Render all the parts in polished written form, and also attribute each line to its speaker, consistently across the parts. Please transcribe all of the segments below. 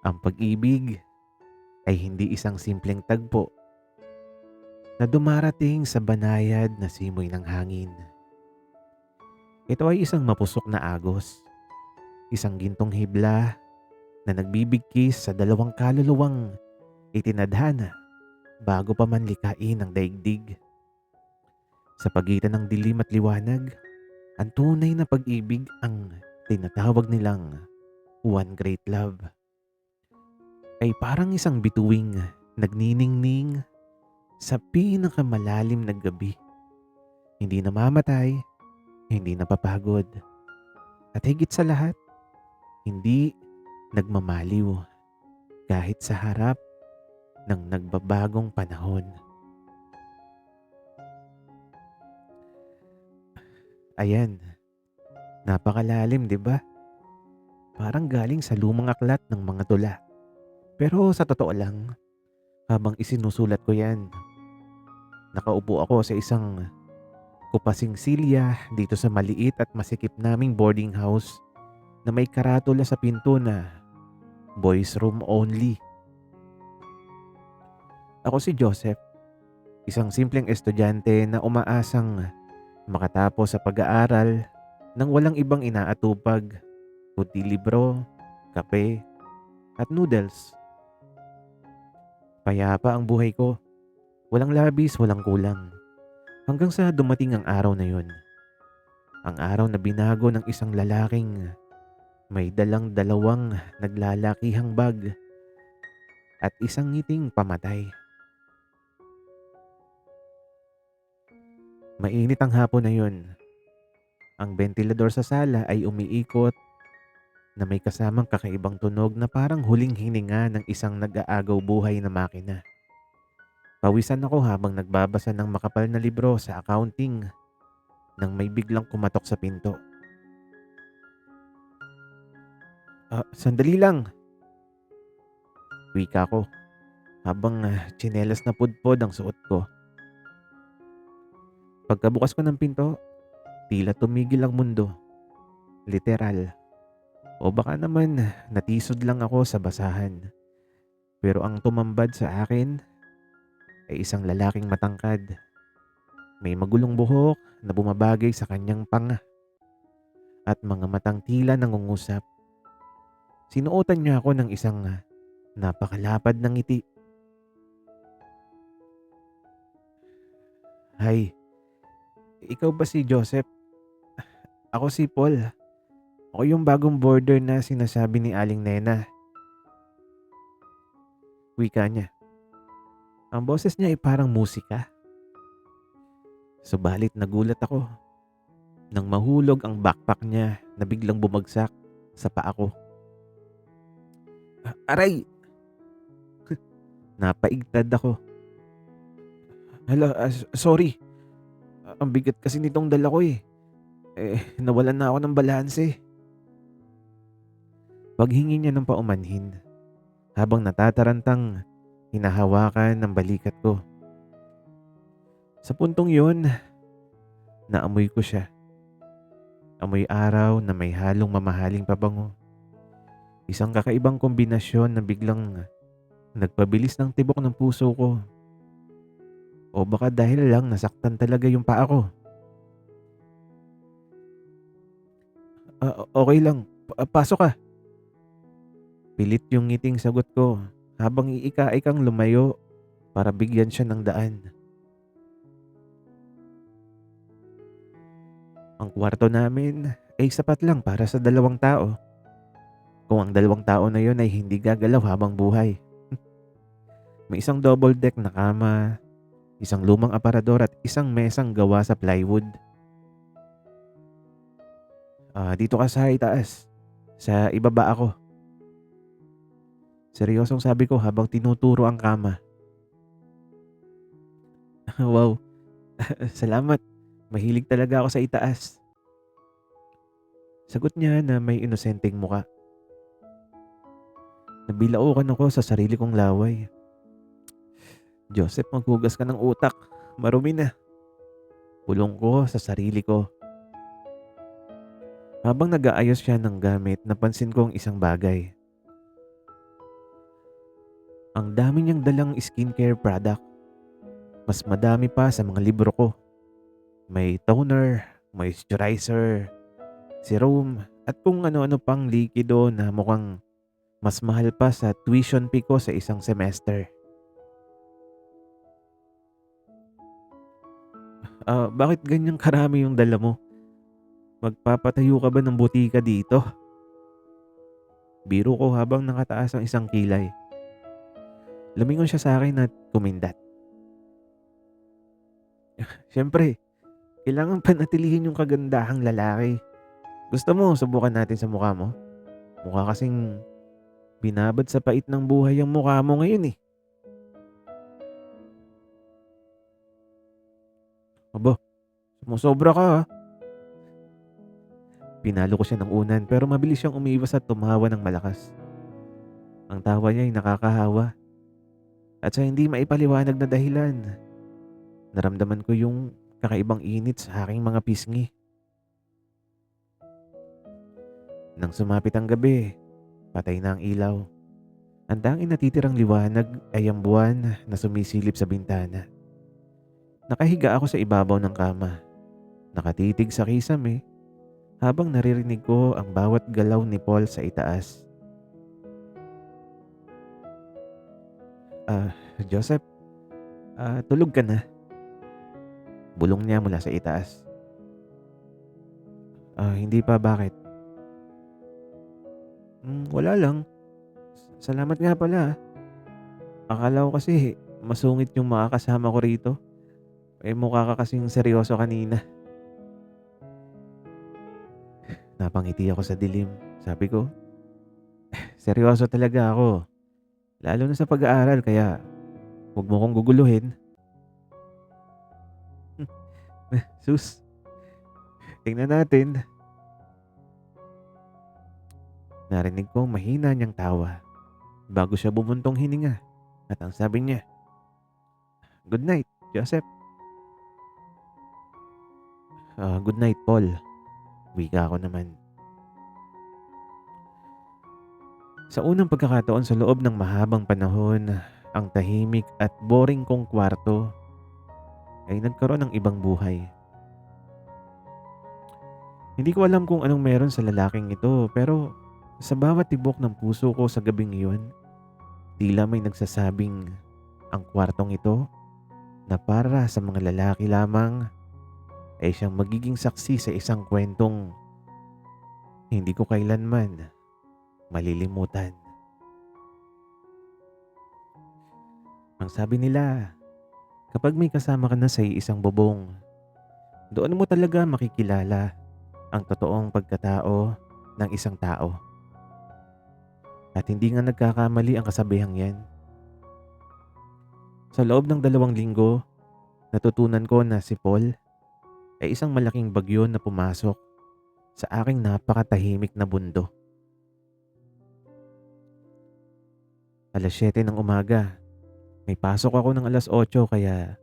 Speaker 1: Ang pag-ibig ay hindi isang simpleng tagpo na dumarating sa banayad na simoy ng hangin. Ito ay isang mapusok na agos, isang gintong hibla na nagbibigkis sa dalawang kaluluwang itinadhana bago pa man likhain ang daigdig. Sa pagitan ng dilim at liwanag, ang tunay na pag-ibig ang tinatawag nilang one great love ay parang isang bituing nagniningning sa pinakamalalim na gabi. Hindi namamatay, hindi napapagod, at higit sa lahat, hindi nagmamaliw kahit sa harap ng nagbabagong panahon. Ayan, napakalalim 'di ba? Parang galing sa lumang aklat ng mga tula. Pero sa totoo lang, habang isinusulat ko 'yan, nakaupo ako sa isang kupasing silya dito sa maliit at masikip naming boarding house na may karatula sa pinto na boys room only. Ako si Joseph, isang simpleng estudyante na umaasang makatapos sa pag-aaral nang walang ibang inaatupag kundi libro, kape, at noodles. Payapa ang buhay ko, walang labis, walang kulang. Hanggang sa dumating ang araw na yun. Ang araw na binago ng isang lalaking may dalang dalawang naglalakihang bag at isang ngiting pamatay. Mainit ang hapon na yun. Ang ventilador sa sala ay umiikot na may kasamang kakaibang tunog na parang huling hininga ng isang nag-aagaw buhay na makina. Pawisan ako habang nagbabasa ng makapal na libro sa accounting nang may biglang kumatok sa pinto. Sandali lang, wika ko habang tsinelas na pudpod ang suot ko. Pagkabukas ko ng pinto, tila tumigil ang mundo. Literal. O baka naman natisod lang ako sa basahan. Pero ang tumambad sa akin ay isang lalaking matangkad. May magulong buhok na bumabagay sa kanyang panga at mga matang tila nangungusap. Sinuotan niya ako ng isang napakalapad ng ngiti. Hay, ikaw ba si Joseph? Ako si Paul. Ako yung bagong boarder na sinasabi ni Aling Nena. Wika niya. Ang boses niya ay parang musika. Subalit nagulat ako nang mahulog ang backpack niya na biglang bumagsak sa paa ko. Aray! Napaigtad ako. Hala, sorry. Ang bigat kasi nitong dala ko eh. Nawalan na ako ng balanse. Paghingi niya ng paumanhin habang natatarantang hinahawakan ng balikat ko. Sa puntong yun, naamoy ko siya. Amoy araw na may halong mamahaling pabango. Isang kakaibang kombinasyon na biglang nagpabilis ng tibok ng puso ko. O baka dahil lang nasaktan talaga yung paa ko. Okay lang, pasok ka. Pilit yung ngiting sagot ko habang iika-ikang lumayo para bigyan siya ng daan. Ang kwarto namin ay sapat lang para sa 2 tao. Kung ang 2 tao na yon ay hindi gagalaw habang buhay. May isang double deck na kama, isang lumang aparador at isang mesang gawa sa plywood. Dito ka sa itaas. Sa ibaba ako. Seryosong sabi ko habang tinuturo ang kama. Wow, salamat. Mahilig talaga ako sa itaas. Sagot niya na may inosenteng muka. Nabilaukan ako sa sarili kong laway. Joseph, maghugas ka ng utak. Marumi na. Pulong ko sa sarili ko. Habang nag-aayos siya ng gamit, napansin ko ang isang bagay. Ang dami niyang dalang skincare product. Mas madami pa sa mga libro ko. May toner, moisturizer, serum, at kung ano-ano pang likido na mukhang mas mahal pa sa tuition fee ko sa isang semester. Bakit ganyang karami yung dala mo? Magpapatayo ka ba ng butika dito? Biro ko habang nakataas ang isang kilay. Lumingon siya sa akin at kumindat. Siyempre, kailangan panatilihin yung kagandahang lalaki. Gusto mo subukan natin sa mukha mo? Mukha kasing binabad sa pait ng buhay ang mukha mo ngayon eh. Aba, sumusobra ka ha. Pinalo ko siya ng unan pero mabilis siyang umiwas at tumawa ng malakas. Ang tawa niya ay nakakahawa at sa hindi maipaliwanag na dahilan, naramdaman ko yung kakaibang init sa aking mga pisngi. Nang sumapit ang gabi, patay na ang ilaw. Ang tanging natitirang liwanag ay ang buwan na sumisilip sa bintana. Nakahiga ako sa ibabaw ng kama, nakatitig sa kisame habang naririnig ko ang bawat galaw ni Paul sa itaas. Ah, Joseph, tulog ka na? Bulong niya mula sa itaas. Hindi pa, bakit? Wala lang. Salamat nga pala. Akala ko kasi masungit yung makakasama ko rito. Mukha ka kasing seryoso kanina. Napangiti ako sa dilim. Sabi ko, seryoso talaga ako. Lalo na sa pag-aaral kaya huwag mo kong guguluhin. Sus, tingnan natin. Narinig ko mahina niyang tawa bago siya bumuntong hininga at ang sabi niya, "Good night, Joseph." Good night, Paul. Wika ko naman. Sa unang pagkakataon sa loob ng mahabang panahon, ang tahimik at boring kong kwarto ay nagkaroon ng ibang buhay. Hindi ko alam kung anong meron sa lalaking ito pero sa bawat tibok ng puso ko sa gabing iyon, tila may nagsasabing ang kwartong ito na para sa mga lalaki lamang ay siyang magiging saksi sa isang kwentong hindi ko kailanman malilimutan. Ang sabi nila, kapag may kasama ka na sa isang bubong, doon mo talaga makikilala ang totoong pagkatao ng isang tao. At hindi nga nagkakamali ang kasabihang yan. Sa loob ng 2 linggo, natutunan ko na si Paul ay isang malaking bagyo na pumasok sa aking napakatahimik na mundo. 7:00 ng umaga, may pasok ako ng 8:00 kaya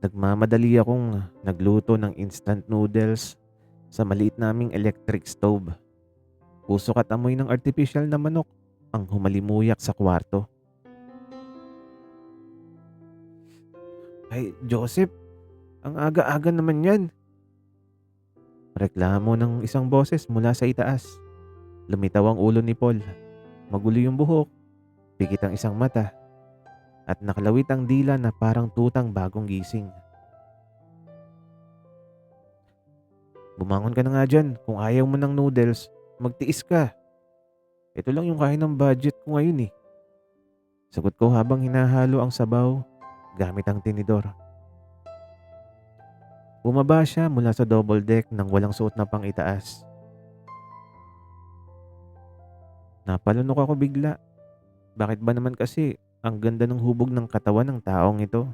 Speaker 1: nagmamadali akong nagluto ng instant noodles sa maliit naming electric stove. Usok at amoy ng artificial na manok ang humalimuyak sa kwarto. Ay, Joseph, ang aga-aga naman yan. Reklamo ng isang boses mula sa itaas. Lumitaw ang ulo ni Paul. Magulo yung buhok, pikit ang isang mata, at nakalawit ang dila na parang tutang bagong gising. Bumangon ka na nga dyan. Kung ayaw mo ng noodles, magtiis ka. Ito lang yung kaya ng budget ko ngayon eh. Sagot ko habang hinahalo ang sabaw gamit ang tinidor. Bumaba siya mula sa double deck nang walang suot na pang itaas. Napalunok ako bigla. Bakit ba naman kasi ang ganda ng hubog ng katawan ng taong ito?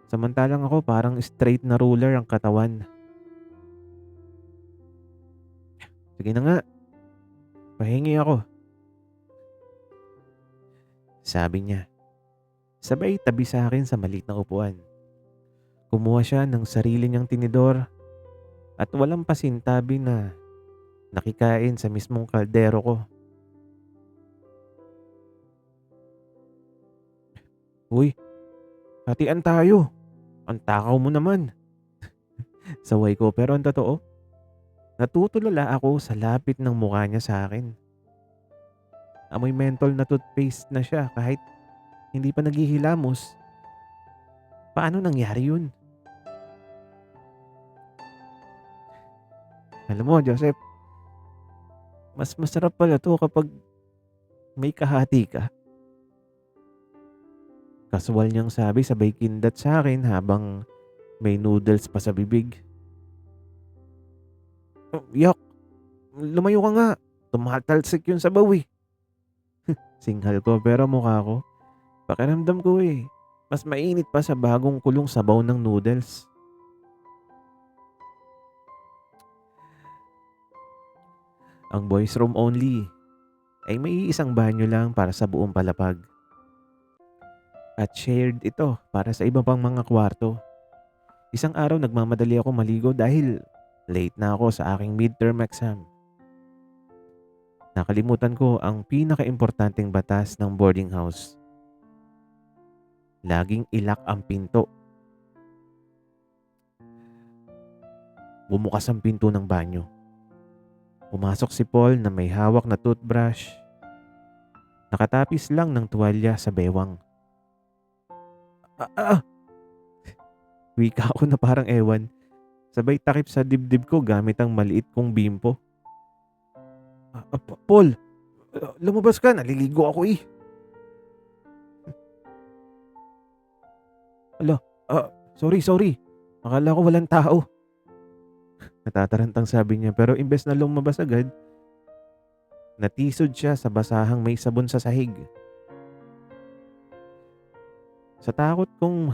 Speaker 1: Samantalang ako parang straight na ruler ang katawan. Sige na nga, pahingi ako, sabi niya. Sabay tabi sa akin sa maliit na upuan. Kumuha siya ng sarili niyang tinidor at walang pasintabi na nakikain sa mismong kaldero ko. Uy, hatian tayo. Ang takaw mo naman. Saway ko pero ang totoo, natutulala ako sa lapit ng mukha niya sa akin. Amoy mentol na toothpaste na siya kahit hindi pa naghihilamos. Paano nangyari yun? Alam mo, Joseph, mas masarap pala to kapag may kahati ka. Kaswal niyang sabi sabay kindat sa akin habang may noodles pa sa bibig. "Oh, yak, lumayo ka nga. Tumatalsik yun sa bawi." Singhal ko pero mukha ko, pakiramdam ko mas mainit pa sa bagong kulong sabaw ng noodles. Ang boys room only ay may isang banyo lang para sa buong palapag. At shared ito para sa iba pang mga kwarto. Isang araw nagmamadali ako maligo dahil late na ako sa aking midterm exam. Nakalimutan ko ang pinakaimportanteng batas ng boarding house. Laging ilak ang pinto. Bumukas ang pinto ng banyo. Pumasok si Paul na may hawak na toothbrush. Nakatapis lang ng tuwalya sa bewang. Ah, ah, ah! Wika ako na parang ewan. Sabay takip sa dibdib ko gamit ang maliit kong bimpo. Paul, lumabas ka. Naliligo ako eh. Ala, sorry. Akala ko walang tao. Natatarantang sabi niya pero imbes na lumabas agad, natisod siya sa basahang may sabon sa sahig. Sa takot kong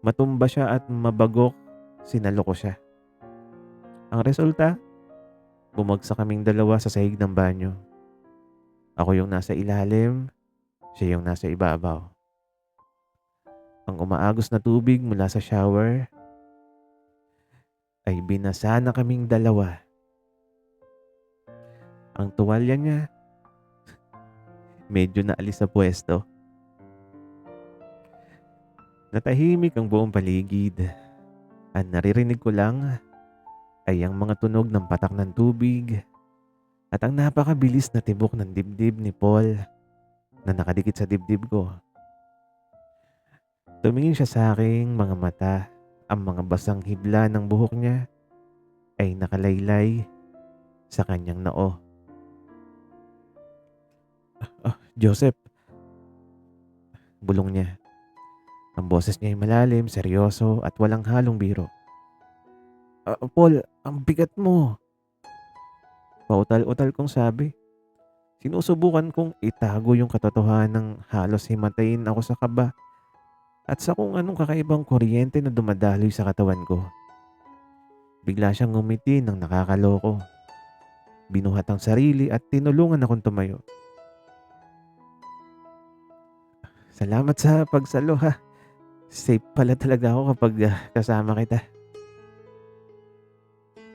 Speaker 1: matumba siya at mabagok, sinalo ko siya. Ang resulta, bumagsak kaming dalawa sa sahig ng banyo. Ako yung nasa ilalim, siya yung nasa ibabaw. Ang umaagos na tubig mula sa shower ay binasa na kaming dalawa. Ang tuwalya niya, medyo naalis sa pwesto. Natahimik ang buong paligid. Ang naririnig ko lang ay ang mga tunog ng patak ng tubig at ang napakabilis na tibok ng dibdib ni Paul na nakadikit sa dibdib ko. Tumingin siya sa aking mga mata. Ang mga basang hibla ng buhok niya ay nakalaylay sa kanyang noo. Joseph, bulong niya. Ang boses niya ay malalim, seryoso at walang halong biro. Paul, ang bigat mo. Pautal-utal kong sabi. Sinusubukan kong itago yung katotohanan ng halos himatayin ako sa kaba at sa kung anong kakaibang kuryente na dumadaloy sa katawan ko. Bigla siyang ngumiti ng nakakaloko. Binuhat ang sarili at tinulungan akong tumayo. Salamat sa pagsalo ha. Safe pala talaga ako kapag kasama kita.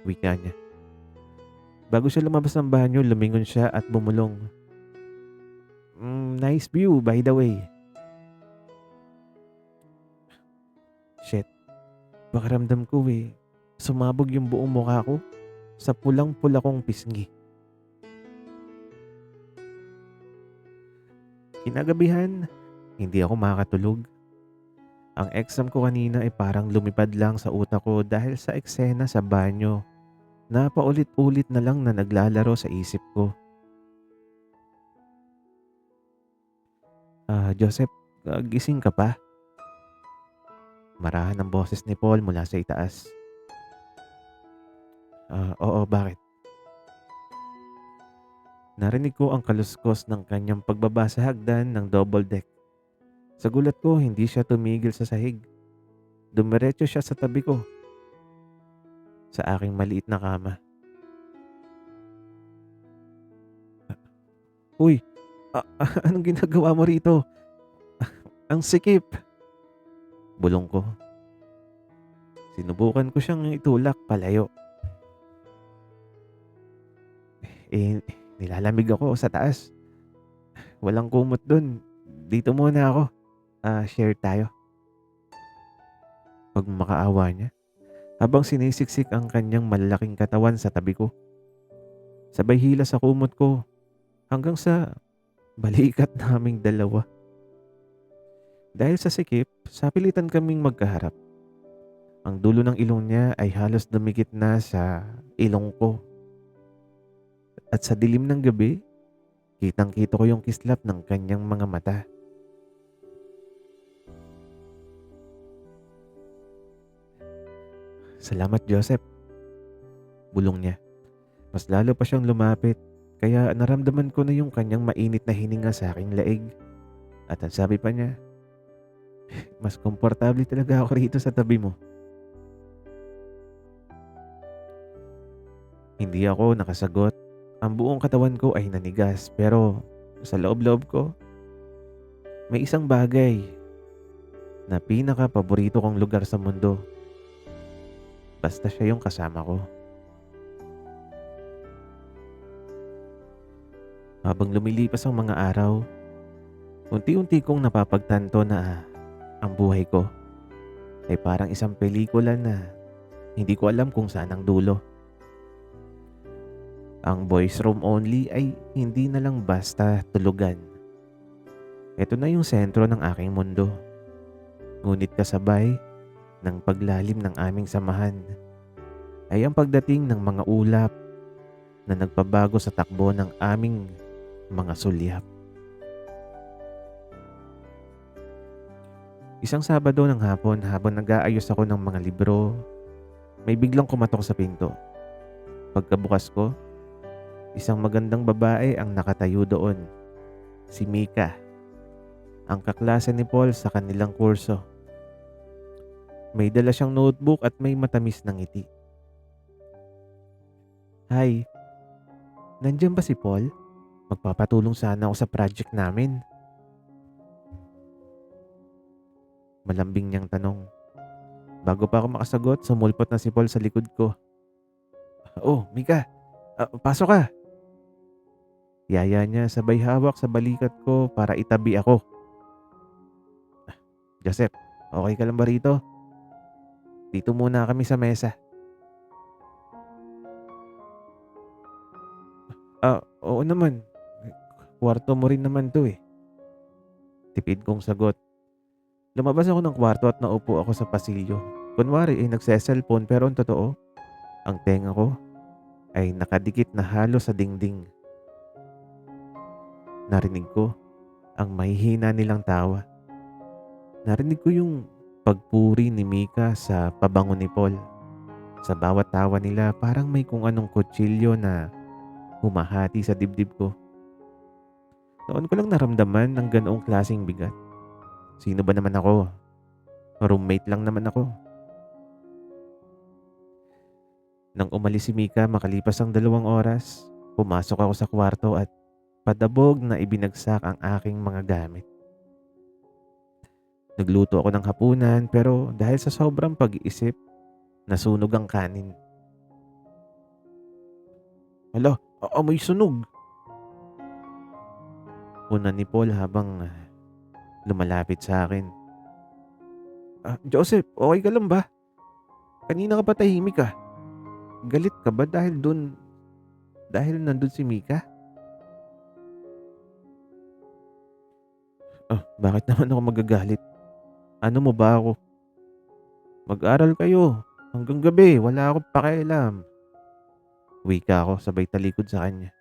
Speaker 1: Wika niya. Bago siya lumabas ng banyo, lumingon siya at bumulong. Nice view by the way. Shit. Pakiramdam ko sumabog yung buong mukha ko sa pulang-pula kong pisngi. Kinagabihan, hindi ako makatulog. Ang exam ko kanina ay parang lumipad lang sa utak ko dahil sa eksena sa banyo na paulit-ulit na lang na naglalaro sa isip ko. Joseph, gising ka pa? Marahan ang boses ni Paul mula sa itaas. Oo, bakit? Narinig ko ang kaluskos ng kanyang pagbaba sa hagdan ng double deck. Sa gulat ko, hindi siya tumigil sa sahig. Dumiretso siya sa tabi ko, sa aking maliit na kama. Uy, anong ginagawa mo rito? Ang sikip. Bulong ko. Sinubukan ko siyang itulak palayo. Nilalamig ako sa taas. Walang kumot dun. Dito muna ako. Share tayo. Pagmamakaawa niya habang sinisiksik ang kanyang malalaking katawan sa tabi ko. Sabay hila sa kumot ko hanggang sa balikat naming dalawa. Dahil sa sikip, sapilitan kaming magkaharap. Ang dulo ng ilong niya ay halos dumikit na sa ilong ko. At sa dilim ng gabi, kitang-kita ko yung kislap ng kanyang mga mata. Salamat, Joseph, bulong niya. Mas lalo pa siyang lumapit, kaya naramdaman ko na yung kanyang mainit na hininga sa aking leeg. At ang sabi pa niya, mas komportable talaga ako rito sa tabi mo. Hindi ako nakasagot. Ang buong katawan ko ay nanigas, pero sa loob-loob ko, may isang bagay na pinaka-paborito kong lugar sa mundo. Basta siya yung kasama ko. Habang lumilipas ang mga araw, unti-unti kong napapagtanto na ang buhay ko ay parang isang pelikula na hindi ko alam kung saan ang dulo. Ang boys room only ay hindi na lang basta tulugan. Ito na yung sentro ng aking mundo. Ngunit kasabay ng paglalim ng aming samahan ay ang pagdating ng mga ulap na nagpabago sa takbo ng aming mga sulyap. Isang Sabado ng hapon habang nag-aayos ako ng mga libro, may biglang kumatok sa pinto. Pagkabukas ko, isang magandang babae ang nakatayo doon. Si Mika, ang kaklase ni Paul sa kanilang kurso. May dala siyang notebook at may matamis na ngiti. Hi, nandiyan ba si Paul? Magpapatulong sana ako sa project namin. Malambing niyang tanong. Bago pa ako makasagot, sumulpot na si Paul sa likod ko. Oh, Mika, pasok ka. Yaya niya sabay hawak sa balikat ko para itabi ako. Joseph, okay ka lang ba rito? Dito muna kami sa mesa. Oo naman. Kwarto mo rin naman to eh. Tipid kong sagot. Lumabas ako ng kwarto at naupo ako sa pasilyo. Kunwari ay nagse-cellphone pero ang totoo, ang tenga ko ay nakadikit na halos sa dingding. Narinig ko ang mahihina nilang tawa. Narinig ko yung pagpuri ni Mika sa pabango ni Paul. Sa bawat tawa nila parang may kung anong kutsilyo na humahati sa dibdib ko. Noon ko lang naramdaman ang ganoong klaseng bigat. Sino ba naman ako? Roommate lang naman ako. Nang umalis si Mika makalipas ang 2 oras, pumasok ako sa kwarto at padabog na ibinagsak ang aking mga gamit. Nagluto ako ng hapunan pero dahil sa sobrang pag-iisip, nasunog ang kanin. Hala, amoy sunog! Una ni Paul habang lumalapit sa akin. Joseph, okay ka lang ba? Kanina ka pa tahimik ka. Galit ka ba dahil nandun si Mika? Bakit naman ako magagalit? Ano mo ba ako? Mag-aral kayo. Hanggang gabi, wala akong pakialam. Wika ako sabay talikod sa kanya.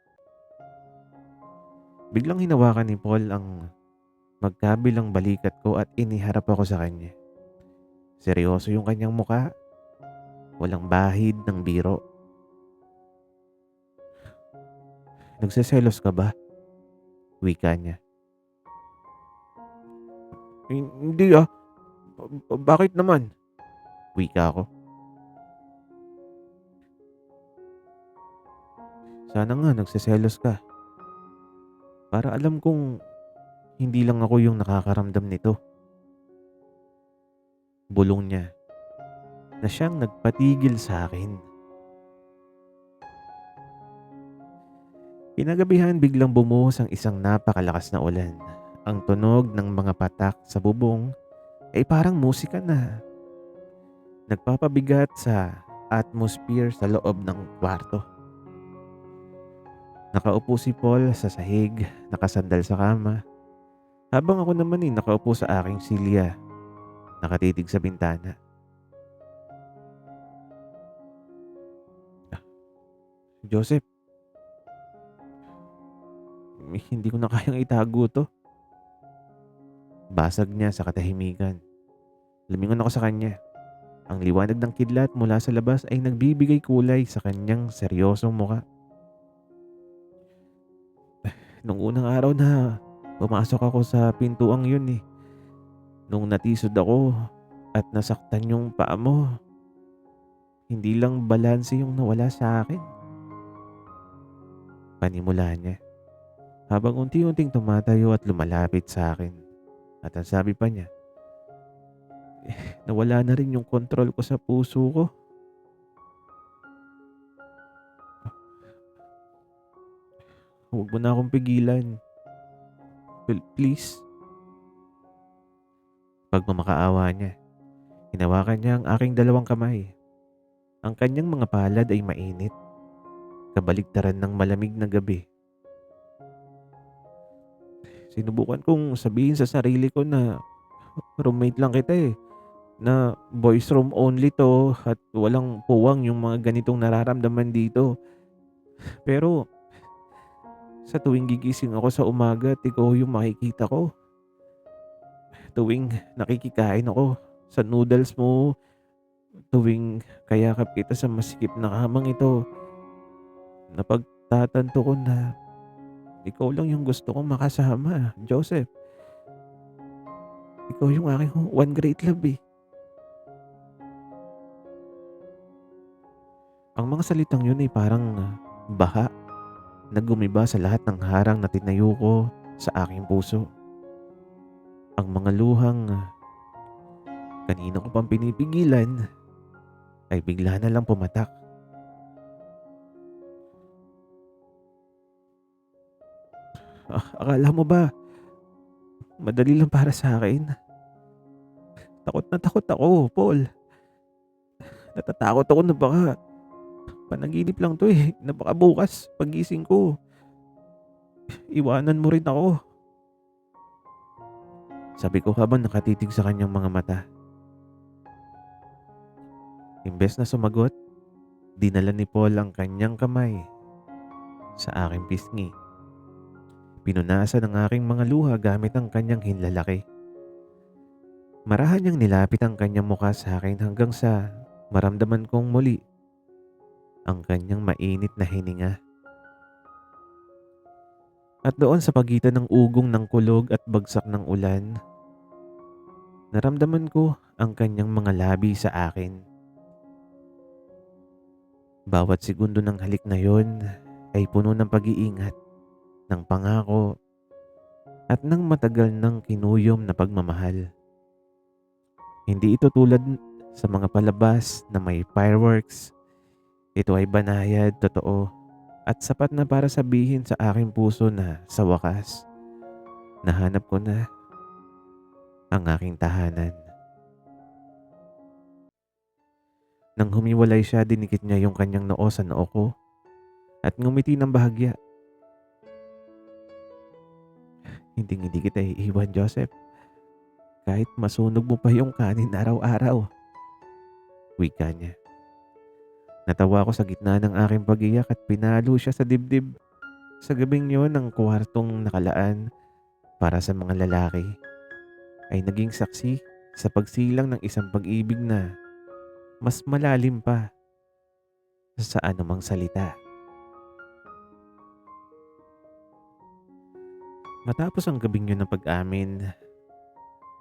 Speaker 1: Biglang hinawakan ni Paul ang magkabilang balikat ko at iniharap ako sa kanya. Seryoso yung kanyang muka. Walang bahid ng biro. Nagseselos ka ba? Wika niya. Hindi ah. Bakit naman? Wika ko. Sana nga nagseselos ka. Para alam kong hindi lang ako yung nakakaramdam nito. Bulong niya na siyang nagpatigil sa akin. Kinagabihan biglang bumuhos ang isang napakalakas na ulan Ang tunog ng mga patak sa bubong ay parang musika na nagpapabigat sa atmosphere sa loob ng kwarto. Nakaupo si Paul sa sahig, nakasandal sa kama, habang ako naman nakaupo sa aking silya, nakatitig sa bintana. "Ah, Joseph, hindi ko na kayang itago to." Basag niya sa katahimikan. Lumingon ako sa kanya. Ang liwanag ng kidlat mula sa labas ay nagbibigay kulay sa kanyang seryosong muka. Nung unang araw na pumasok ako sa pintuang yun nung natisod ako at nasaktan yung paa mo, hindi lang balanse yung nawala sa akin. Panimula niya habang unti-unting tumatayo at lumalapit sa akin. At ang sabi pa niya, nawala na rin yung kontrol ko sa puso ko. Huwag mo na akong pigilan. Please. Pagmamakaawa niya, hinawakan niya ang aking dalawang kamay. Ang kanyang mga palad ay mainit, kabaligtaran ng malamig na gabi. Sinubukan kong sabihin sa sarili ko na roommate lang kita na boys room only to at walang puwang yung mga ganitong nararamdaman dito. Pero sa tuwing gigising ako sa umaga at ikaw yung makikita ko, tuwing nakikikain ako sa noodles mo, tuwing kayakap kita sa masikip na kamang ito, napagtatanto ko na ikaw lang yung gusto kong makasama, Joseph. Ikaw yung aking one great love Ang mga salitang yun ay parang baha na gumiba sa lahat ng harang na tinayo ko sa aking puso. Ang mga luhang kanina ko pang pinipigilan ay bigla na lang pumatak. Akala mo ba madali lang para sa akin? Takot na takot ako, Paul. Natatakot ako na baka panaginip lang 'to na baka bukas paggising ko iwanan mo rin ako. Sabi ko habang nakatitig sa kanyang mga mata. Imbes na sumagot, dinala ni Paul ang kanyang kamay sa aking pisngi. Pinunasan ang aking mga luha gamit ang kanyang hinlalaki. Marahan niyang nilapit ang kanyang mukha sa akin hanggang sa maramdaman kong muli ang kanyang mainit na hininga. At doon sa pagitan ng ugong ng kulog at bagsak ng ulan, naramdaman ko ang kanyang mga labi sa akin. Bawat segundo ng halik na yon ay puno ng pag-iingat, ng pangako, at ng matagal ng kinuyom na pagmamahal. Hindi ito tulad sa mga palabas na may fireworks. Ito ay banayad, totoo, at sapat na para sabihin sa aking puso na sa wakas, nahanap ko na ang aking tahanan. Nang humiwalay siya, dinikit niya yung kanyang noo sa noo ko at ngumiti ng bahagya. Hindi kita iiwan, Joseph. Kahit masunog mo pa yung kanin araw-araw. Wika niya. Natawa ako sa gitna ng aking pag-iyak at pinalo siya sa dibdib. Sa gabing yon, ang kwartong nakalaan para sa mga lalaki ay naging saksi sa pagsilang ng isang pag-ibig na mas malalim pa sa anumang salita. Matapos ang gabing yun ng pag-amin,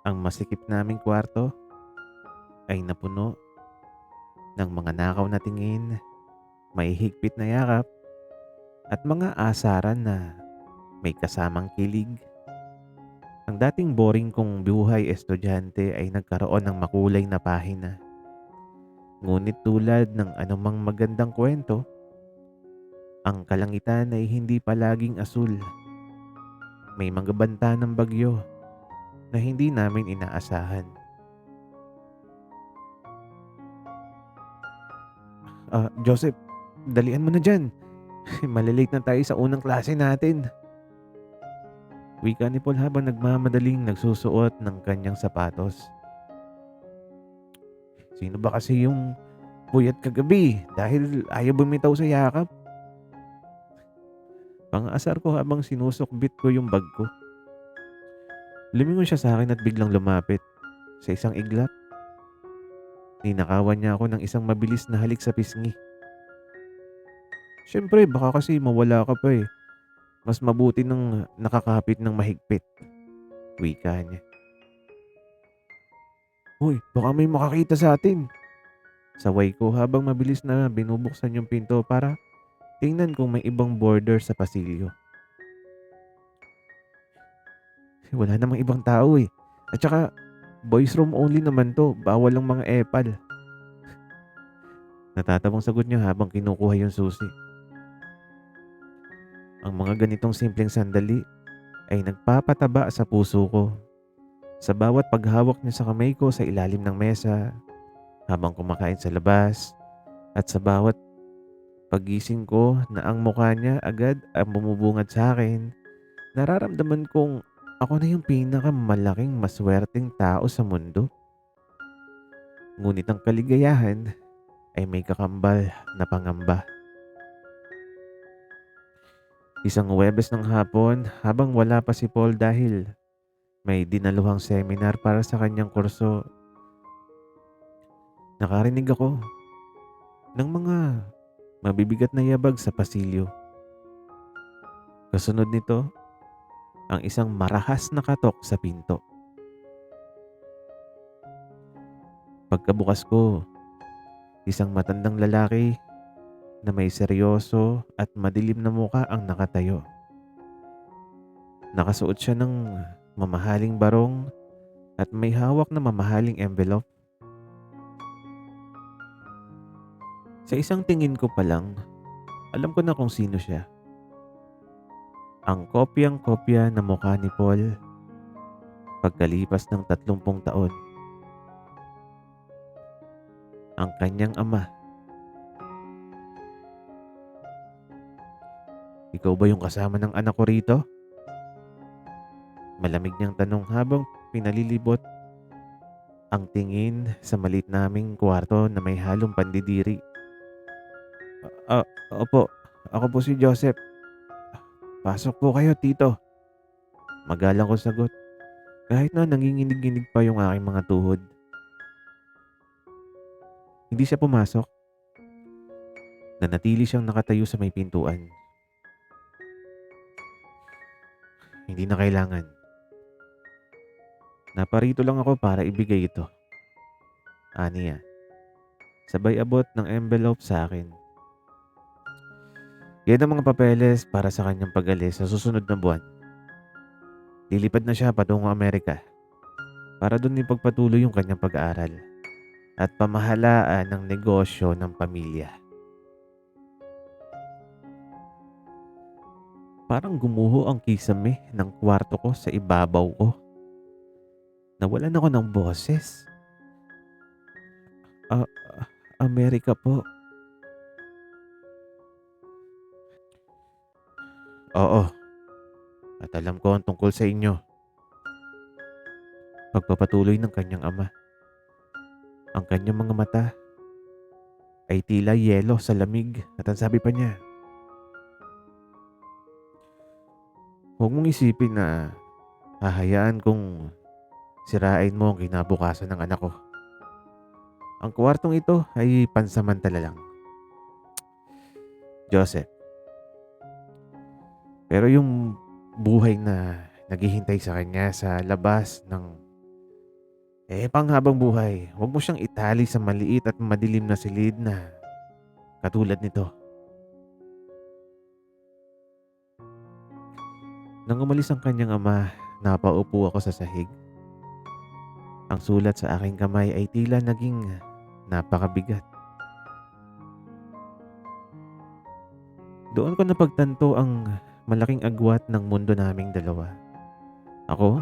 Speaker 1: ang masikip naming kwarto ay napuno ng mga nakaw na tingin, may higpit na yakap, at mga asaran na may kasamang kilig. Ang dating boring kong buhay estudyante ay nagkaroon ng makulay na pahina. Ngunit tulad ng anumang magandang kwento, ang kalangitan ay hindi palaging asul. may mga banta ng bagyo na hindi namin inaasahan. Joseph, dalian mo na dyan. Malilate na tayo sa unang klase natin. Wika ni Paul habang nagmamadaling nagsusuot ng kanyang sapatos. Sino ba kasi yung puyat kagabi dahil ayaw bumitaw sa yakap? Pang-asar ko habang sinusukbit ko yung bag ko. Lumingon siya sa akin at biglang lumapit. Sa isang iglap, ninakawan niya ako ng isang mabilis na halik sa pisngi. Siyempre, baka kasi mawala ka pa eh. Mas mabuti nang nakakapit ng mahigpit. Wika niya. Hoy, baka may makakita sa atin. Saway ko habang mabilis na binubuksan yung pinto para tingnan kung may ibang border sa pasilyo. Wala namang ibang tao eh. At saka, boys room only naman to. Bawal ang mga epal. Natatabang sagot niya habang kinukuha yung susi. Ang mga ganitong simpleng sandali ay nagpapataba sa puso ko. Sa bawat paghawak niya sa kamay ko sa ilalim ng mesa, habang kumakain sa labas, at sa bawat pagising ko na ang mukha niya agad ang bumubungad sa akin, nararamdaman kong ako na yung pinakamalaking maswerteng tao sa mundo. Ngunit ang kaligayahan ay may kakambal na pangamba. Isang Huwebes ng hapon habang wala pa si Paul dahil may dinaluhang seminar para sa kanyang kurso, nakarinig ako ng mga mabibigat na yabag sa pasilyo. Kasunod nito, ang isang marahas na katok sa pinto. Pagkabukas ko, isang matandang lalaki na may seryoso at madilim na muka ang nakatayo. Nakasuot siya ng mamahaling barong at may hawak na mamahaling envelope. Sa isang tingin ko pa lang, alam ko na kung sino siya. Ang kopyang-kopya na mukha ni Paul pagkalipas ng 30 taon. Ang kanyang ama. Ikaw ba yung kasama ng anak ko rito? Malamig niyang tanong habang pinalilibot ang tingin sa maliit naming kwarto na may halong pandidiri. Opo, ako po si Joseph. Pasok po kayo, tito. Magalang ko sagot, kahit na nanginginig-nginig pa yung aking mga tuhod. Hindi siya pumasok. Nanatili siyang nakatayo sa may pintuan. Hindi na kailangan. Naparito lang ako para ibigay ito. Aniya. Sabay abot ng envelope sa akin. Yan ang mga papeles para sa kanyang pag-alis sa susunod na buwan. Lilipad na siya patungong Amerika para doon ipagpatuloy yung kanyang pag-aaral at pamahalaan ng negosyo ng pamilya. Parang gumuho ang kisame ng kwarto ko sa ibabaw ko. Nawalan ako ng boses. Amerika po. Oo, at alam ko ang tungkol sa inyo. Pagpapatuloy ng kanyang ama. Ang kanyang mga mata ay tila yelo sa lamig at ang sabi pa niya, huwag mong isipin na hahayaan kong sirain mo ang kinabukasan ng anak ko. Ang kwartong ito ay pansamantala lang, Joseph. Pero yung buhay na naghihintay sa kanya sa labas ng panghabang buhay, huwag mo siyang itali sa maliit at madilim na silid na katulad nito. Nang umalis ang kanyang ama, napaupo ako sa sahig. Ang sulat sa aking kamay ay tila naging napakabigat. Doon ko napagtanto ang malaking agwat ng mundo naming dalawa. Ako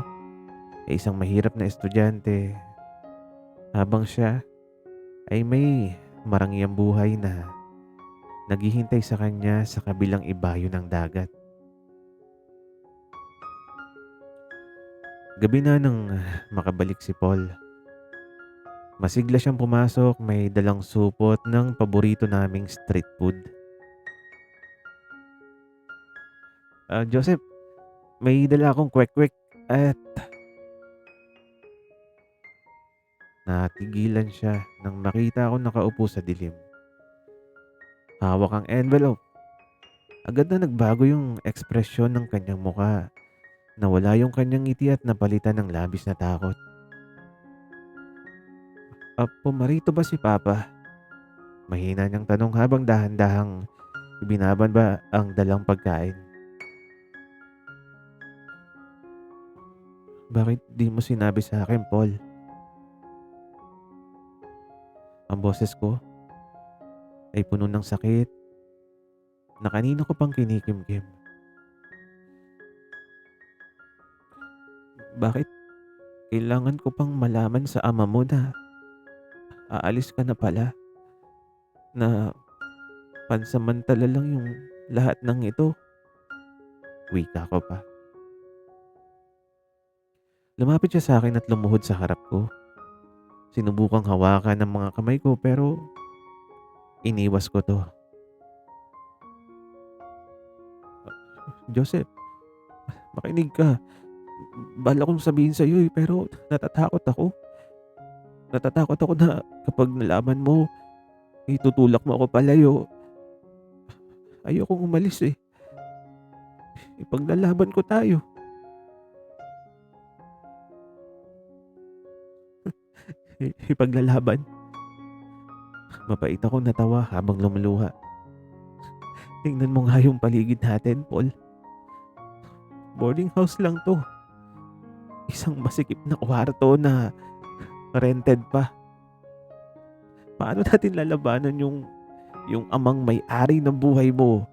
Speaker 1: ay isang mahirap na estudyante habang siya ay may marangyang buhay na naghihintay sa kanya sa kabilang ibayo ng dagat. Gabi na nang makabalik si Paul. Masigla siyang pumasok, may dalang supot ng paborito naming street food. Joseph, may dala akong kwek-kwek at natigilan siya nang makita ako nakaupo sa dilim. Hawak ang envelope. Agad na nagbago yung ekspresyon ng kanyang muka. Nawala yung kanyang ngiti at napalitan ng labis na takot. Pumarito ba si Papa? Mahina niyang tanong habang dahan-dahang ibinaban ba ang dalang pagkain. Bakit di mo sinabi sa akin, Paul? Ang boses ko ay puno ng sakit na kanina ko pang kinikimkim. Bakit kailangan ko pang malaman sa ama mo na aalis ka na pala? Na pansamantala lang yung lahat ng ito? Wika ko pa. Lumapit siya sa akin at lumuhod sa harap ko. Sinubukang hawakan ng mga kamay ko pero iniwas ko to. Joseph, makinig ka. Bala kong sabihin sa iyo pero natatakot ako. Natatakot ako na kapag nalaman mo, itutulak mo ako palayo. Ayokong umalis eh. Ipaglalaban ko tayo. Ipaglalaban? Mapait akong natawa habang lumuluha. Tingnan mo nga yung paligid natin, Paul. Boarding house lang to. Isang masikip na kwarto na rented pa. Paano natin lalabanan yung amang may-ari ng buhay mo?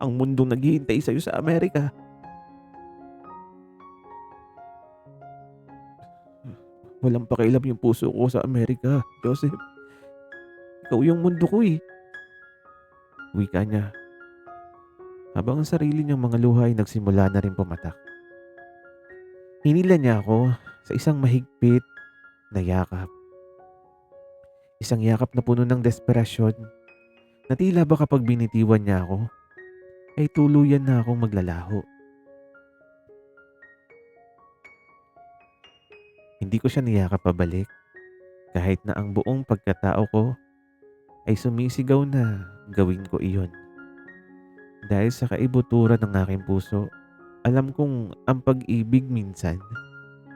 Speaker 1: Ang mundong naghihintay sa'yo sa Amerika. Walang pakialam yung puso ko sa Amerika, Joseph. Ikaw yung mundo ko eh. Wika niya. Habang ang sarili niyang mga luha ay nagsimula na rin pumatak. Hinila niya ako sa isang mahigpit na yakap. Isang yakap na puno ng desperasyon na tila ba kapag binitiwan niya ako, ay tuluyan na akong maglalaho. Hindi ko siya niyakap pabalik kahit na ang buong pagkatao ko ay sumisigaw na gawin ko iyon. Dahil sa kaibuturan ng aking puso, alam kong ang pag-ibig minsan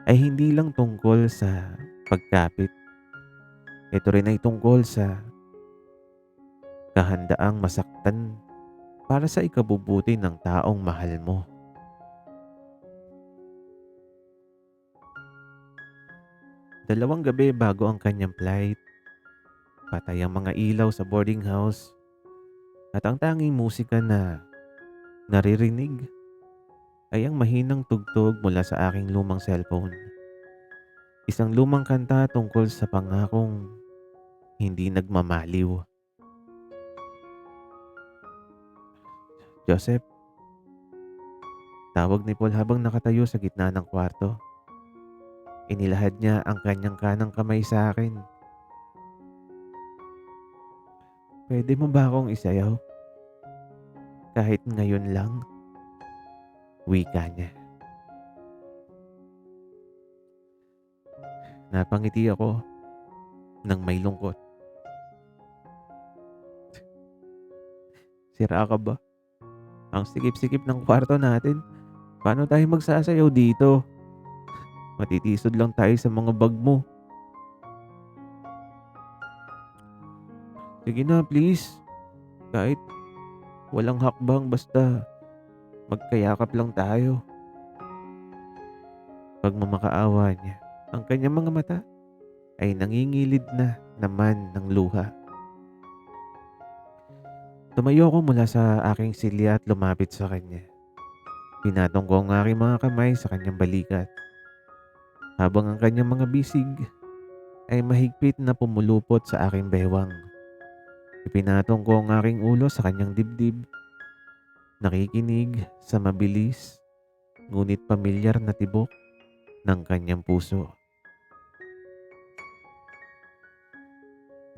Speaker 1: ay hindi lang tungkol sa pagkapit. Ito rin ay tungkol sa kahandaang masaktan para sa ikabubuti ng taong mahal mo. Dalawang gabi bago ang kanyang flight, patay ang mga ilaw sa boarding house at ang tanging musika na naririnig ay ang mahinang tugtog mula sa aking lumang cellphone. Isang lumang kanta tungkol sa pangakong hindi nagmamaliw. Joseph, tawag ni Paul habang nakatayo sa gitna ng kwarto. Inilahad niya ang kanyang kanang kamay sa akin. Pwede mo ba akong isayaw? Kahit ngayon lang, wika niya. Napangiti ako nang may lungkot. Sira ka ba? Ang sikip-sikip ng kwarto natin. Paano tayo magsasayaw dito? Matitisod lang tayo sa mga bag mo. Sige na, please. Kahit walang hakbang, basta magkayakap lang tayo. Pagmamakaawa niya, ang kanyang mga mata ay nangingilid na naman ng luha. Tumayo ako mula sa aking silya at lumapit sa kanya. Pinatong ko ang aking mga kamay sa kanyang balikat habang ang kanyang mga bisig ay mahigpit na pumulupot sa aking bewang. Ipinatong ko ang aking ulo sa kanyang dibdib, nakikinig sa mabilis ngunit pamilyar na tibok ng kanyang puso.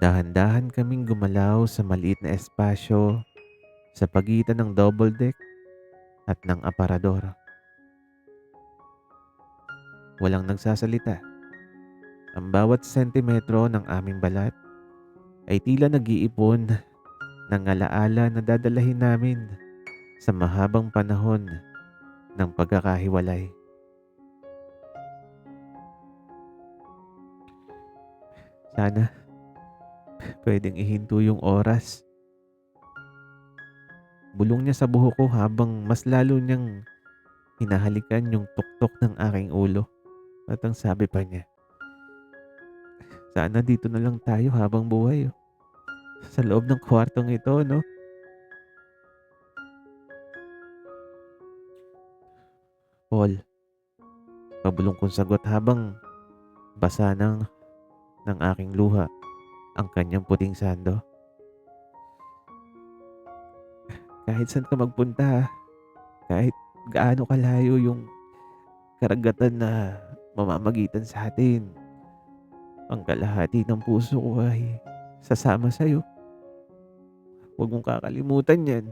Speaker 1: Dahan-dahan kaming gumalaw sa maliit na espasyo sa pagitan ng double deck at ng aparador. Walang nagsasalita. Ang bawat sentimetro ng aming balat ay tila nag-iipon ng alaala na dadalahin namin sa mahabang panahon ng pagkakahiwalay. Sana pwedeng ihinto yung oras. Bulong niya sa buhok ko habang mas lalo niyang hinahalikan yung tuktok ng aking ulo. At ang sabi pa niya, sana dito na lang tayo habang buhay. Oh. Sa loob ng kwartong ito, no? Paul, pabulong kong sagot habang basa ng aking luha ang kanyang puting sando. Kahit saan ka magpunta, kahit gaano kalayo yung karagatan na mamamagitan sa atin, ang kalahati ng puso ko ay sasama sa'yo. Huwag mong kakalimutan yan.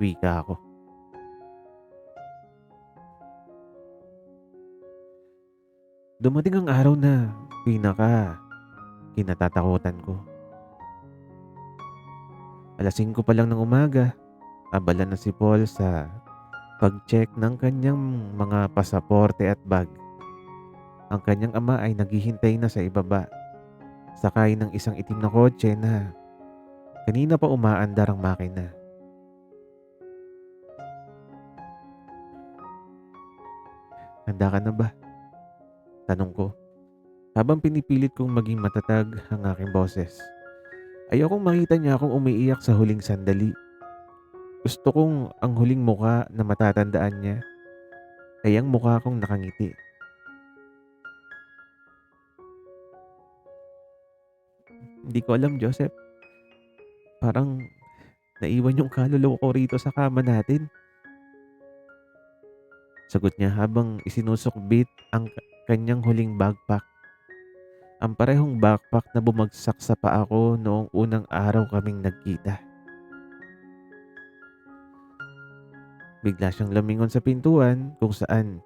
Speaker 1: Wika ako. Dumating ang araw na kinatatakutan ko. Alas 5 pa lang ng umaga, abala na si Paul sa pag-check ng kanyang mga pasaporte at bag. Ang kanyang ama ay naghihintay na sa ibaba, sakay ng isang itim na kotse na kanina pa umaandar ang makina. Handa ka na ba? Tanong ko, habang pinipilit kong maging matatag ang aking boses. Ayokong makita niya akong umiiyak sa huling sandali. Gusto kong ang huling muka na matatandaan niya ay ang mukha kong nakangiti. Hindi ko alam, Joseph. Parang naiwan yung kaluluwa ko rito sa kama natin. Sagot niya habang isinusukbit ang kanyang huling backpack. Ang parehong backpack na bumagsak sa paa ko noong unang araw kaming nagkita. Bigla siyang lumingon sa pintuan kung saan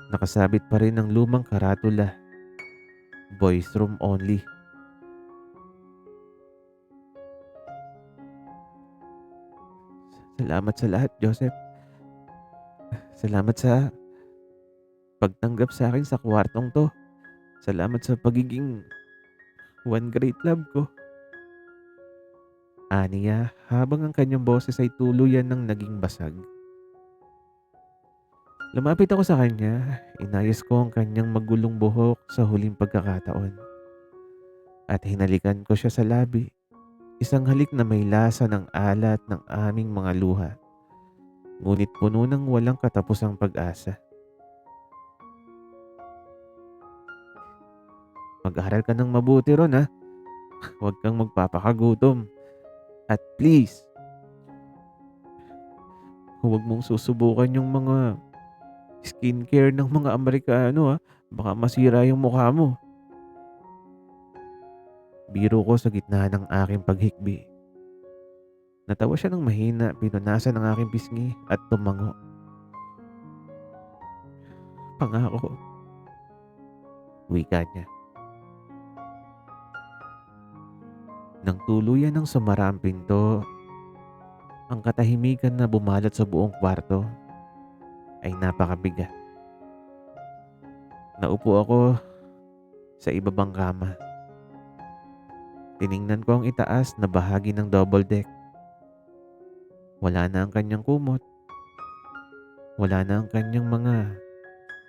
Speaker 1: nakasabit pa rin ang lumang karatula. Boys room only. Salamat sa lahat, Joseph. Salamat sa pagtanggap sa akin sa kwartong to. Salamat sa pagiging one great love ko. Aniya habang ang kanyang boses ay tuluyan ng naging basag. Lumapit ako sa kanya, inayos ko ang kanyang magulong buhok sa huling pagkakataon. At hinalikan ko siya sa labi, isang halik na may lasa ng alat ng aming mga luha. Ngunit puno ng walang katapusang pag-asa. Mag-aral ka ng mabuti ron ha. Huwag kang magpapakagutom. At please, huwag mong susubukan yung mga skincare ng mga Amerikano ha. Baka masira yung mukha mo. Biro ko sa gitna ng aking paghikbi. Natawa siya ng mahina, pinunasan ang aking pisngi at tumango. Pangako, wika niya. Nang tuluyan ng sumara ang pinto, ang katahimikan na bumalot sa buong kwarto ay napakabigat. Naupo ako sa ibabang kama. Tiningnan ko ang itaas na bahagi ng double deck. Wala na ang kanyang kumot. Wala na ang kanyang mga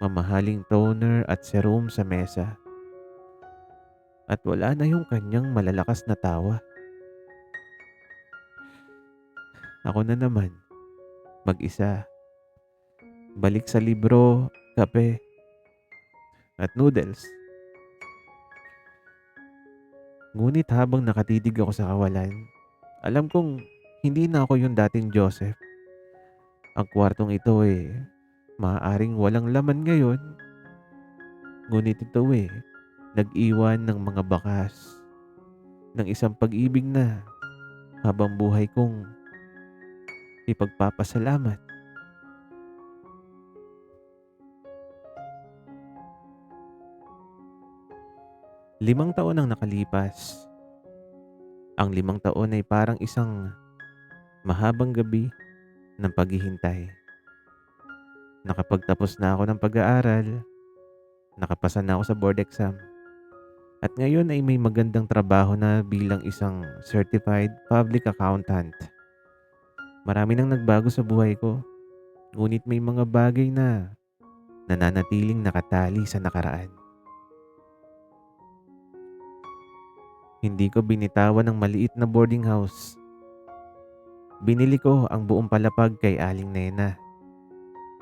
Speaker 1: mamahaling toner at serum sa mesa. At wala na yung kanyang malalakas na tawa. Ako na naman, mag-isa, Balik sa libro, kape, at noodles. Ngunit habang nakatitig ako sa kawalan, alam kong hindi na ako yung dating Joseph. Ang kwartong ito maaaring walang laman ngayon, ngunit ito nag-iwan ng mga bakas ng isang pag-ibig na habang buhay kong ipagpapasalamat. 5 taon ang nakalipas. Ang 5 taon ay parang isang mahabang gabi ng paghihintay. Nakapagtapos na ako ng pag-aaral, nakapasa na ako sa board exam, at ngayon ay may magandang trabaho na bilang isang certified public accountant. Marami nang nagbago sa buhay ko, ngunit may mga bagay na nananatiling nakatali sa nakaraan. Hindi ko binitawan ng maliit na boarding house. Binili ko ang buong palapag kay Aling Nena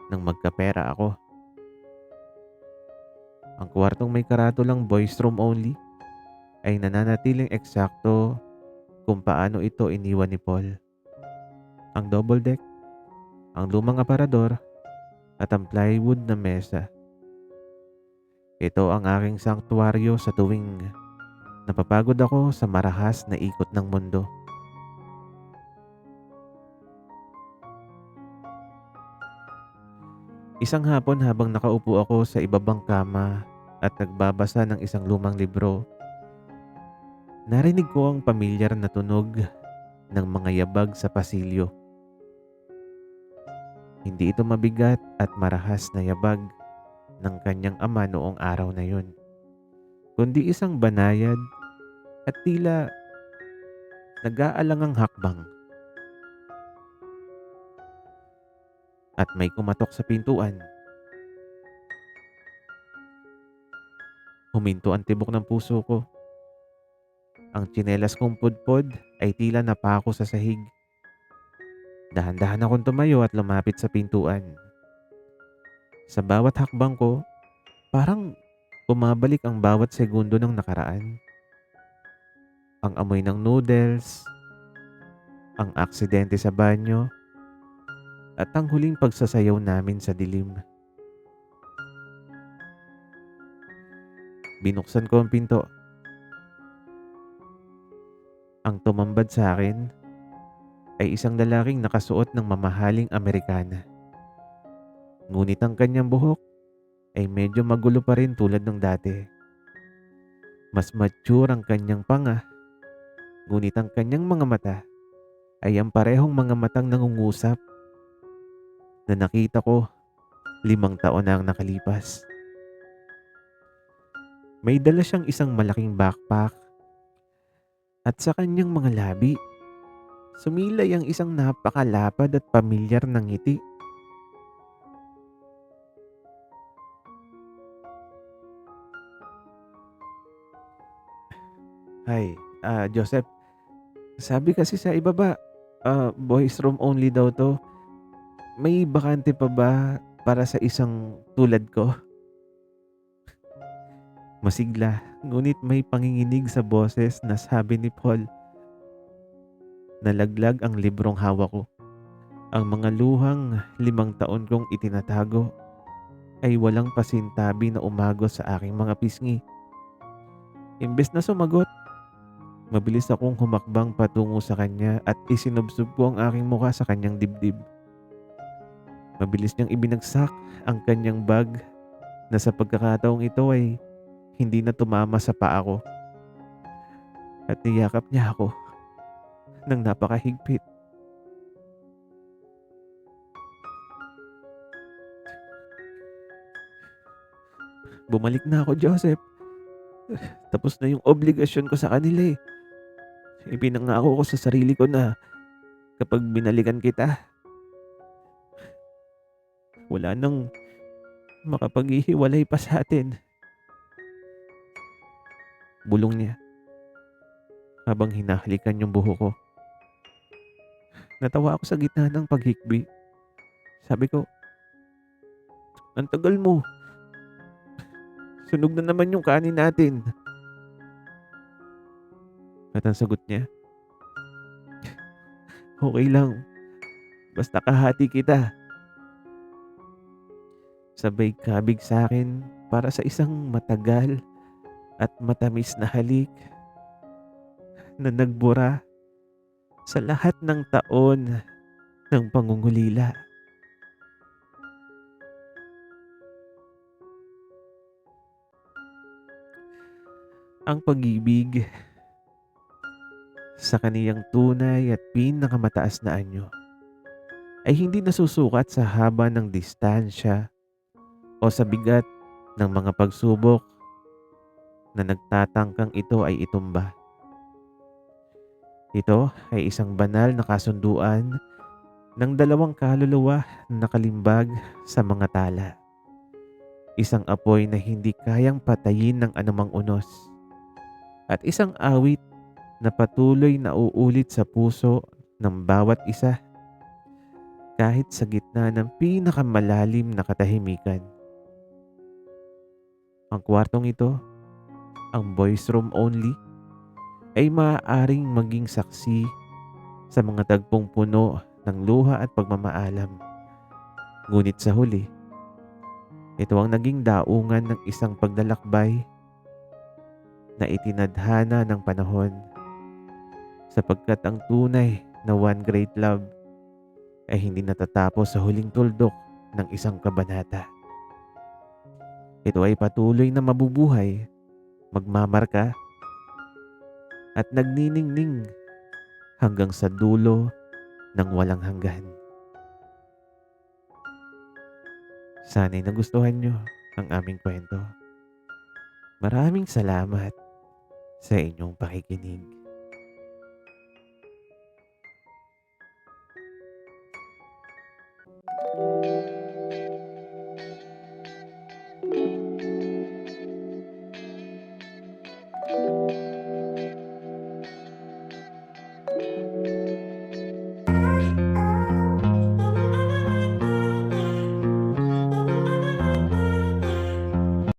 Speaker 1: nang magkapera ako. Ang kwartong may karatulang boys room only ay nananatiling eksakto kung paano ito iniwan ni Paul. Ang double deck, ang lumang aparador, at ang plywood na mesa. Ito ang aking sanktuaryo sa tuwing napapagod ako sa marahas na ikot ng mundo. Isang hapon habang nakaupo ako sa ibabang kama at nagbabasa ng isang lumang libro, narinig ko ang pamilyar na tunog ng mga yabag sa pasilyo. Hindi ito mabigat at marahas na yabag ng kanyang ama noong araw na yun, kundi isang banayad at tila nag-aalangang hakbang. At may kumatok sa pintuan. Huminto ang tibok ng puso ko. Ang tsinelas kong pudpod ay tila napako sa sahig. Dahan-dahan akong tumayo at lumapit sa pintuan. Sa bawat hakbang ko, parang bumabalik ang bawat segundo ng nakaraan. Ang amoy ng noodles, ang aksidente sa banyo, at ang huling pagsasayaw namin sa dilim. Binuksan ko ang pinto. Ang tumambad sa akin ay isang lalaking nakasuot ng mamahaling Amerikana. Ngunit ang kanyang buhok ay medyo magulo pa rin tulad ng dati. Mas mature ang kanyang panga, ngunit ang kanyang mga mata ay ang parehong mga matang nangungusap na nakita ko 5 taon na ang nakalipas. May dala siyang isang malaking backpack at sa kanyang mga labi, sumilay ang isang napakalapad at pamilyar na ngiti. Hi, Joseph, sabi kasi sa ibaba, boys room only daw to. May bakante pa ba para sa isang tulad ko? Masigla, ngunit may panginginig sa boses na sabi ni Paul. Nalaglag ang librong hawak ko. Ang mga luhang 5 taon kong itinatago ay walang pasintabi na umagos sa aking mga pisngi. Imbes na sumagot, mabilis akong humakbang patungo sa kanya at isinubsob ko ang aking mukha sa kanyang dibdib. Mabilis niyang ibinagsak ang kanyang bag na sa pagkakataong ito ay hindi na tumama sa paa ko, at niyakap niya ako ng napakahigpit. Bumalik na ako, Joseph. Tapos na yung obligasyon ko sa kanila. Ipinangako ko sa sarili ko na kapag binalikan kita, wala nang makapaghihiwalay pa sa atin. Bulong niya habang hinahalikan yung buhok ko. Natawa ako sa gitna ng paghikbi. Sabi ko, Ang tagal mo. Sunog na naman yung kanin natin. At ang sagot niya, okay lang. Basta kahati kita. Sabay kabig sa akin para sa isang matagal at matamis na halik na nagbura sa lahat ng taon ng pangungulila. Ang pag-ibig sa kaniyang tunay at pinakamataas na anyo ay hindi nasusukat sa haba ng distansya o sa bigat ng mga pagsubok na nagtatangkang ito ay itumba. Ito ay isang banal na kasunduan ng dalawang kaluluwa na nakalimbag sa mga tala. Isang apoy na hindi kayang patayin ng anumang unos. At isang awit na patuloy na uulit sa puso ng bawat isa kahit sa gitna ng pinakamalalim na katahimikan. Ang kwartong ito, ang boys room only, ay maaaring maging saksi sa mga tagpong puno ng luha at pagmamaalam. Ngunit sa huli, ito ang naging daungan ng isang paglalakbay na itinadhana ng panahon, sapagkat ang tunay na one great love ay hindi natatapos sa huling tuldok ng isang kabanata. Ito ay patuloy na mabubuhay, magmamarka at nagniningning hanggang sa dulo ng walang hanggan. Sana'y nagustuhan nyo ang aming kwento. Maraming salamat sa inyong pakikinig.